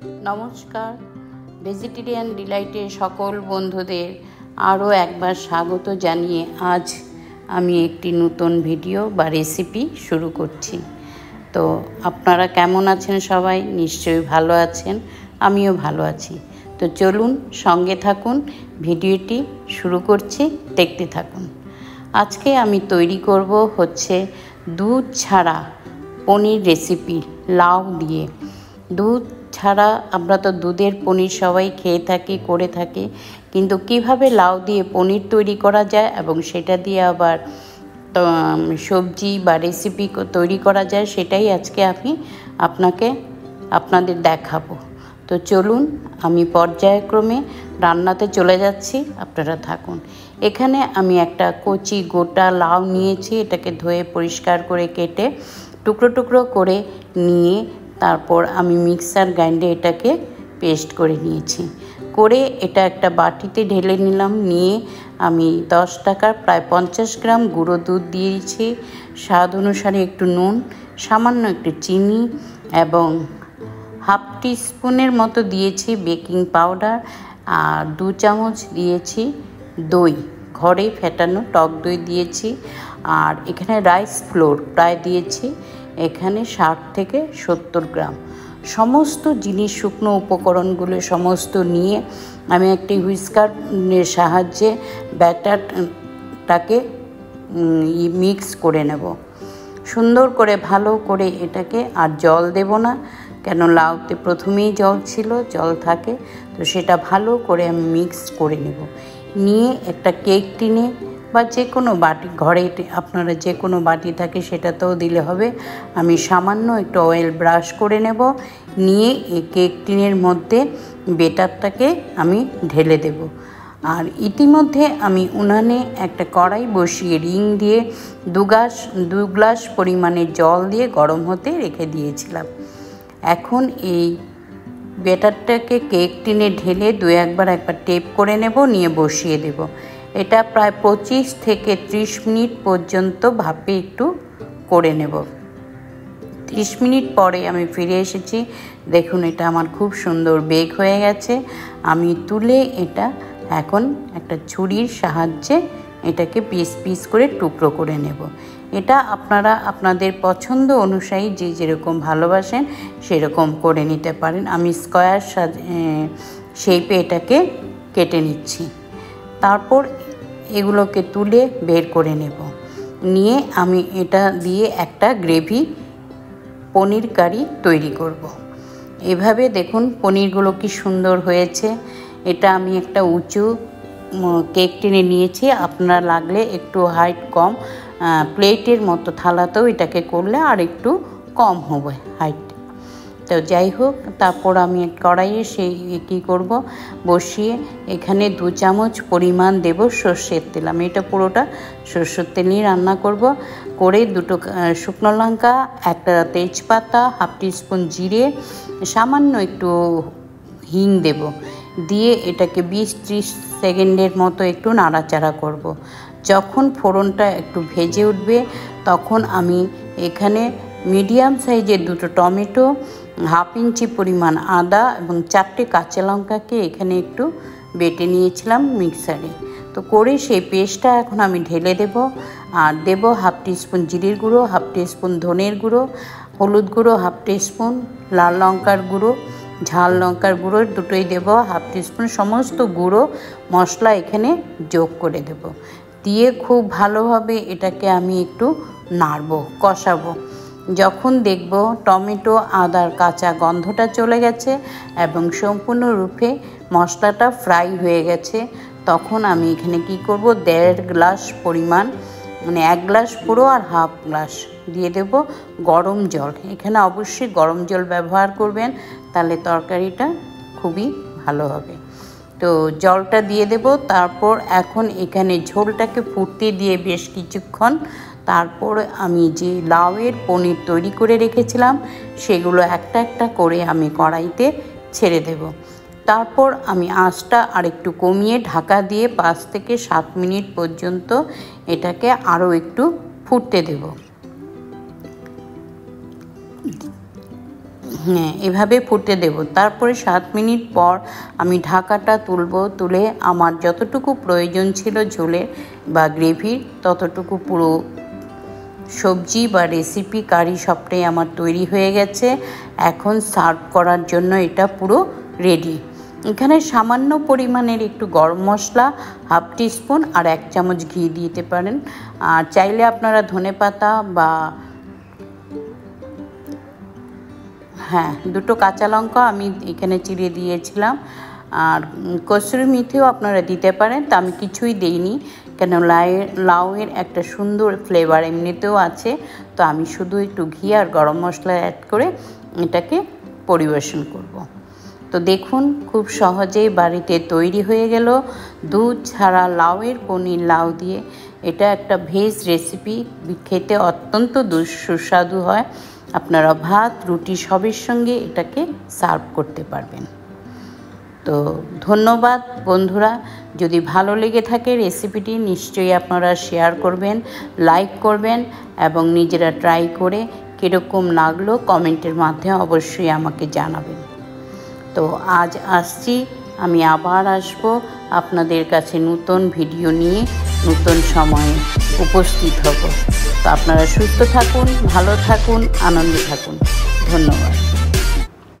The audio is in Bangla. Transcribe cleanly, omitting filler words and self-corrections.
নমস্কার, ভেজিটেরিয়ান ডিলাইটে সকল বন্ধুদের আরও একবার স্বাগত জানিয়ে আজ আমি একটি নতুন ভিডিও বা রেসিপি শুরু করছি। তো আপনারা কেমন আছেন? সবাই নিশ্চয়ই ভালো আছেন, আমিও ভালো আছি। তো চলুন সঙ্গে থাকুন, ভিডিওটি শুরু করছি, দেখতে থাকুন। আজকে আমি তৈরি করব হচ্ছে দুধ ছাড়া পনির রেসিপি, লাউ দিয়ে। দুধ ছাড়া আমরা তো দুধের পনির সবাই খেয়ে থাকি, করে থাকি, কিন্তু কিভাবে লাউ দিয়ে পনির তৈরি করা যায় এবং সেটা দিয়ে আবার সবজি বা রেসিপি তৈরি করা যায়, সেটাই আজকে আমি আপনাদের দেখাবো। তো চলুন আমি পর্যায়ক্রমে রান্নাতে চলে যাচ্ছি, আপনারা থাকুন। এখানে আমি একটা কচি গোটা লাউ নিয়েছি, এটাকে ধুয়ে পরিষ্কার করে কেটে টুকরো টুকরো করে নিয়ে তারপর আমি মিক্সার গ্রাইন্ডে এটাকে পেস্ট করে নিয়েছি। করে এটা একটা বাটিতে ঢেলে নিলাম। নিয়ে আমি 10 টাকার প্রায় 50 গ্রাম গুঁড়ো দুধ দিয়েছি, স্বাদ অনুসারে একটু নুন, সামান্য একটু চিনি এবং হাফ টিস্পুনের মতো দিয়েছি বেকিং পাউডার, আর 2 চামচ দিয়েছি দই, ঘরে ফেটানো টক দই দিয়েছি। আর এখানে রাইস ফ্লোর প্রায় দিয়েছি এখানে 60 থেকে 70 গ্রাম। সমস্ত জিনিস, শুকনো উপকরণগুলো সমস্ত নিয়ে আমি একটি হুইস্কারের সাহায্যে ব্যাটারটাকে মিক্স করে নেব সুন্দর করে, ভালো করে এটাকে। আর জল দেব না, কেন লাউতে প্রথমেই জল থাকে, তো সেটা ভালো করে আমি মিক্স করে নেব। নিয়ে একটা কেক টিনে বা যে কোনো বাটি, ঘরে আপনারা যে কোনো বাটি থাকে সেটাতেও দিলে হবে, আমি সামান্য একটু অয়েল ব্রাশ করে নেব। নিয়ে এই কেক টিনের মধ্যে বেটারটাকে আমি ঢেলে দেব। আর ইতিমধ্যে আমি উনানে একটা কড়াই বসিয়ে রিং দিয়ে 2 গ্লাস পরিমাণে জল দিয়ে গরম হতে রেখে দিয়েছিলাম। এখন এই ব্যাটারটাকে কেক টিনে ঢেলে একবার টেপ করে নেব, নিয়ে বসিয়ে দেব। এটা প্রায় 25 থেকে 30 মিনিট পর্যন্ত ভাপে একটু করে নেব। 30 মিনিট পরে আমি ফিরে এসেছি। দেখুন এটা আমার খুব সুন্দর বেক হয়ে গেছে। আমি তুলে এটা এখন একটা ছুরির সাহায্যে এটাকে পিস পিস করে টুকরো করে নেব। এটা আপনারা আপনাদের পছন্দ অনুযায়ী যে যেরকম ভালোবাসেন সেরকম করে নিতে পারেন। আমি স্কোয়ার শেপে এটাকে কেটে নিচ্ছি। তারপর এগুলোকে তুলে বের করে নেব। নিয়ে আমি এটা দিয়ে একটা গ্রেভি পনির কারি তৈরি করব। এভাবে দেখুন পনিরগুলো কি সুন্দর হয়েছে। এটা আমি একটা উঁচু কেক টিনে নিয়েছি, আপনারা লাগলে একটু হাইট কম প্লেটের মতো থালাতেও এটাকে করলে আর একটু কম হবে হাইট। তো যাই হোক, তারপর আমি কড়াইয়ে কী করব, বসিয়ে এখানে 2 চামচ পরিমাণ দেব সর্ষের তেল। আমি এটা পুরোটা সর্ষের তেল নিয়ে রান্না করব। করে 2 শুকনো লঙ্কা, একটা তেজপাতা, হাফ টিস্পুন জিরে, সামান্য একটু হিং দেব। দিয়ে এটাকে 20-30 সেকেন্ডের মতো একটু নাড়াচাড়া করব। যখন ফোড়নটা একটু ভেজে উঠবে তখন আমি এখানে মিডিয়াম সাইজের 2 টমেটো, হাফ ইঞ্চি পরিমাণ আদা এবং 4টে কাঁচা লঙ্কাকে এখানে একটু বেটে নিয়েছিলাম মিক্সারে। তো করে সেই পেস্টটা এখন আমি ঢেলে দেব। আর দেব হাফ টিস্পুন জিরের গুঁড়ো, হাফ টিস্পুন ধনের গুঁড়ো, হলুদ গুঁড়ো হাফ টিস্পুন, লাল লঙ্কার গুঁড়ো, ঝাল লঙ্কার গুঁড়ো দুটোই দেব, হাফ টিস্পুন। সমস্ত গুঁড়ো মশলা এখানে যোগ করে দেব। দিয়ে খুব ভালোভাবে এটাকে আমি একটু নাড়বো, কষাবো। যখন দেখব টমেটো আদার কাঁচা গন্ধটা চলে গেছে এবং সম্পূর্ণরূপে মশলাটা ফ্রাই হয়ে গেছে, তখন আমি এখানে কি করব, 1.5 গ্লাস পরিমাণ, মানে 1 গ্লাস পুরো আর হাফ গ্লাস দিয়ে দেব গরম জল। এখানে অবশ্যই গরম জল ব্যবহার করবেন, তাহলে তরকারিটা খুবই ভালো হবে। তো জলটা দিয়ে দেব। তারপর এখন এখানে ঝোলটাকে ফুটতে দিয়ে বেশ কিছুক্ষণ, তারপর আমি যে লাউয়ের পনির তৈরি করে রেখেছিলাম সেগুলো একটা একটা করে আমি কড়াইতে ছেড়ে দেব। তারপর আমি আঁচটা আরেকটু কমিয়ে ঢাকা দিয়ে 5 থেকে 7 মিনিট পর্যন্ত এটাকে আরও একটু ফুটতে দেব। হ্যাঁ, এভাবে ফুটতে দেব। তারপরে 7 মিনিট পর আমি ঢাকাটা তুলব। তুলে আমার যতটুকু প্রয়োজন ছিল ঝোলের বা গ্রেভির ততটুকু পুরো সবজি বা রেসিপি কারি সবটাই আমার তৈরি হয়ে গেছে। এখন সার্ভ করার জন্য এটা পুরো রেডি। এখানে সামান্য পরিমাণের একটু গরম মশলা, হাফ টিস্পুন আর 1 চামচ ঘি দিতে পারেন। আর চাইলে আপনারা ধনেপাতা বা দুটো কাঁচা লঙ্কা আমি এখানে চিড়ে দিয়েছিলাম। আর কসুরি মেথিও আপনারা দিতে পারেন, তা আমি কিছুই দেইনি, কেন লাউয়ের একটা সুন্দর ফ্লেভার এমনিতেও আছে। তো আমি শুধু একটু ঘি আর গরম মশলা অ্যাড করে এটাকে পরিবেশন করব। তো দেখুন, খুব সহজেই বাড়িতে তৈরি হয়ে গেল দুধ ছাড়া লাউয়ের পনির লাউ দিয়ে। এটা একটা ভেজ রেসিপি, খেতে অত্যন্ত সুস্বাদু হয়। আপনারা ভাত রুটি সবের সঙ্গে এটাকে সার্ভ করতে পারবেন। তো ধন্যবাদ বন্ধুরা। যদি ভালো লেগে থাকে রেসিপিটি নিশ্চয়ই আপনারা শেয়ার করবেন, লাইক করবেন এবং নিজেরা ট্রাই করে কীরকম লাগলো কমেন্টের মাধ্যমে অবশ্যই আমাকে জানাবেন। তো আজ আসছি, আমি আবার আসব আপনাদের কাছে নতুন ভিডিও নিয়ে, নতুন সময়ে উপস্থিত হব। তো আপনারা সুস্থ থাকুন, ভালো থাকুন, আনন্দে থাকুন। ধন্যবাদ।